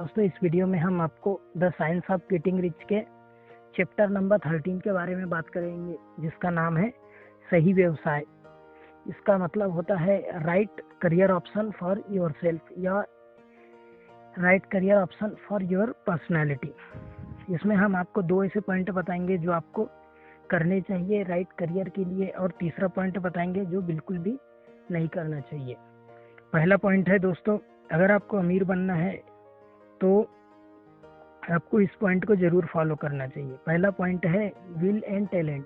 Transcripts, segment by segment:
दोस्तों इस वीडियो में हम आपको the science of getting rich के चैप्टर नंबर 13 के बारे में बात करेंगे, जिसका नाम है सही व्यवसाय। इसका मतलब होता है right career option for yourself या right career option for your personality. इसमें हम आपको दो ऐसे पॉइंट बताएंगे जो आपको करने चाहिए राइट करियर के लिए, और तीसरा पॉइंट बताएंगे जो बिल्कुल भी नहीं करना चाहिए। पहला पॉइंट है दोस्तों, अगर आपको अमीर बनना है तो आपको इस पॉइंट को जरूर फॉलो करना चाहिए। पहला पॉइंट है विल एंड टैलेंट।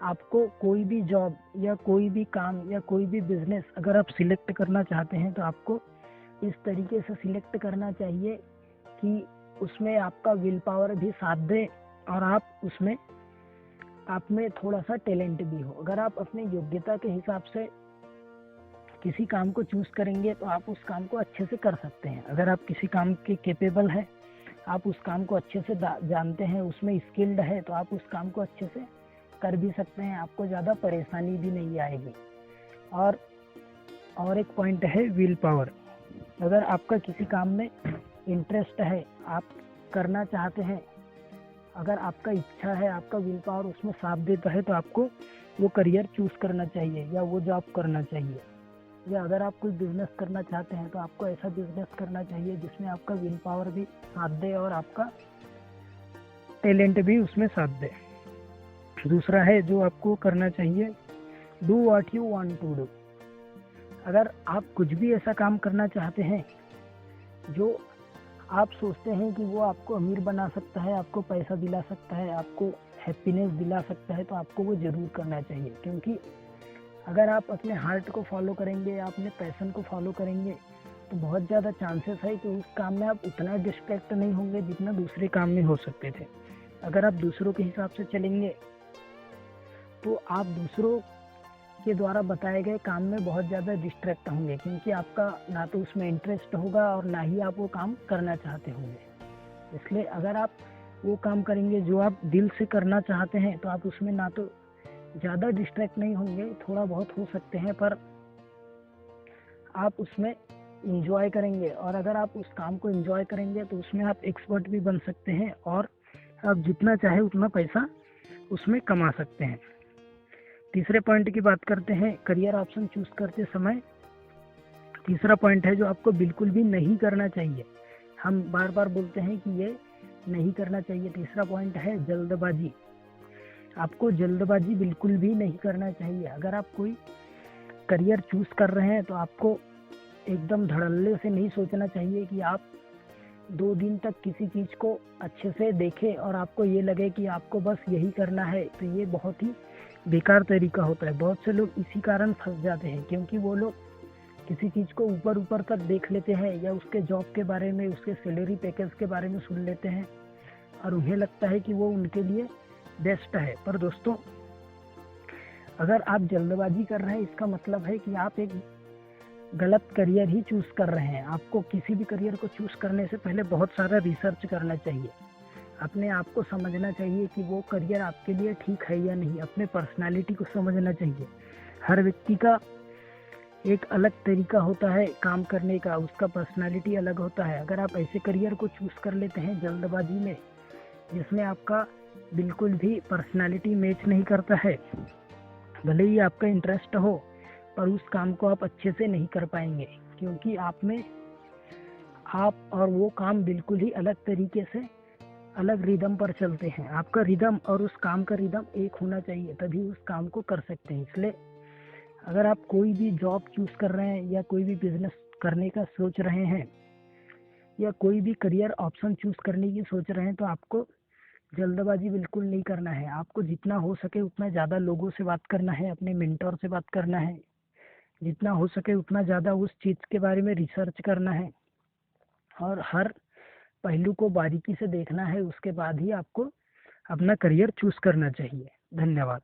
आपको कोई भी जॉब या कोई भी काम या कोई भी बिजनेस अगर आप सिलेक्ट करना चाहते हैं तो आपको इस तरीके से सिलेक्ट करना चाहिए कि उसमें आपका विल पावर भी साथ दे और आप में थोड़ा सा टैलेंट भी हो। अगर आप अपने योग्यता के हिसाब से किसी काम को चूज करेंगे तो आप उस काम को अच्छे से कर सकते हैं। अगर आप किसी काम के कैपेबल हैं, आप उस काम को अच्छे से जानते हैं, उसमें स्किल्ड है, तो आप उस काम को अच्छे से कर भी सकते हैं, आपको ज़्यादा परेशानी भी नहीं आएगी। और एक पॉइंट है विल पावर। अगर आपका किसी काम में इंटरेस्ट है, आप करना चाहते हैं, अगर आपका इच्छा है, आपका विल पावर उसमें साथ देता है, तो आपको वो करियर चूज करना चाहिए या वो जॉब करना चाहिए। या अगर आप कोई बिजनेस करना चाहते हैं तो आपको ऐसा बिजनेस करना चाहिए जिसमें आपका विल पावर भी साथ दे और आपका टैलेंट भी उसमें साथ दे। दूसरा है जो आपको करना चाहिए, do what you want to do. अगर आप कुछ भी ऐसा काम करना चाहते हैं जो आप सोचते हैं कि वो आपको अमीर बना सकता है, आपको पैसा दिला सकता है, आपको हैप्पीनेस दिला सकता है, तो आपको वो जरूर करना चाहिए। क्योंकि अगर आप अपने हार्ट को फॉलो करेंगे या अपने पैशन को फॉलो करेंगे तो बहुत ज़्यादा चांसेस है कि उस काम में आप उतना डिस्ट्रैक्ट नहीं होंगे जितना दूसरे काम में हो सकते थे। अगर आप दूसरों के हिसाब से चलेंगे तो आप दूसरों के द्वारा बताए गए काम में बहुत ज़्यादा डिस्ट्रैक्ट होंगे, क्योंकि आपका ना तो उसमें इंटरेस्ट होगा और ना ही आप वो काम करना चाहते होंगे। इसलिए अगर आप वो काम करेंगे जो आप दिल से करना चाहते हैं तो आप उसमें ना तो ज़्यादा डिस्ट्रैक्ट नहीं होंगे, थोड़ा बहुत हो सकते हैं, पर आप उसमें इंजॉय करेंगे। और अगर आप उस काम को इंजॉय करेंगे तो उसमें आप एक्सपर्ट भी बन सकते हैं और आप जितना चाहे उतना पैसा उसमें कमा सकते हैं। तीसरे पॉइंट की बात करते हैं करियर ऑप्शन चूज करते समय। तीसरा पॉइंट है जो आपको बिल्कुल भी नहीं करना चाहिए। हम बार बार बोलते हैं कि ये नहीं करना चाहिए। तीसरा पॉइंट है जल्दबाजी। आपको जल्दबाजी बिल्कुल भी नहीं करना चाहिए। अगर आप कोई करियर चूज कर रहे हैं तो आपको एकदम धड़ल्ले से नहीं सोचना चाहिए कि आप 2 दिन तक किसी चीज़ को अच्छे से देखें और आपको ये लगे कि आपको बस यही करना है। तो ये बहुत ही बेकार तरीका होता है। बहुत से लोग इसी कारण फंस जाते हैं, क्योंकि वो लोग किसी चीज़ को ऊपर ऊपर तक देख लेते हैं या उसके जॉब के बारे में, उसके सैलरी पैकेज के बारे में सुन लेते हैं और उन्हें लगता है कि वो उनके लिए बेस्ट है। पर दोस्तों, अगर आप जल्दबाजी कर रहे हैं इसका मतलब है कि आप एक गलत करियर ही चूज कर रहे हैं। आपको किसी भी करियर को चूज करने से पहले बहुत सारा रिसर्च करना चाहिए। अपने आप को समझना चाहिए कि वो करियर आपके लिए ठीक है या नहीं। अपने पर्सनालिटी को समझना चाहिए। हर व्यक्ति का एक अलग तरीका होता है काम करने का, उसका पर्सनालिटी अलग होता है। अगर आप ऐसे करियर को चूज कर लेते हैं जल्दबाजी में जिसमें आपका बिल्कुल भी पर्सनालिटी मैच नहीं करता है, भले ही आपका इंटरेस्ट हो, पर उस काम को आप अच्छे से नहीं कर पाएंगे, क्योंकि आप और वो काम बिल्कुल ही अलग तरीके से अलग रिदम पर चलते हैं। आपका रिदम और उस काम का रिदम एक होना चाहिए, तभी उस काम को कर सकते हैं। इसलिए अगर आप कोई भी जॉब चूज कर रहे हैं या कोई भी बिजनेस करने का सोच रहे हैं या कोई भी करियर ऑप्शन चूज करने की सोच रहे हैं तो आपको जल्दबाजी बिल्कुल नहीं करना है। आपको जितना हो सके उतना ज़्यादा लोगों से बात करना है, अपने मेंटर से बात करना है, जितना हो सके उतना ज़्यादा उस चीज़ के बारे में रिसर्च करना है और हर पहलू को बारीकी से देखना है। उसके बाद ही आपको अपना करियर चूज करना चाहिए। धन्यवाद।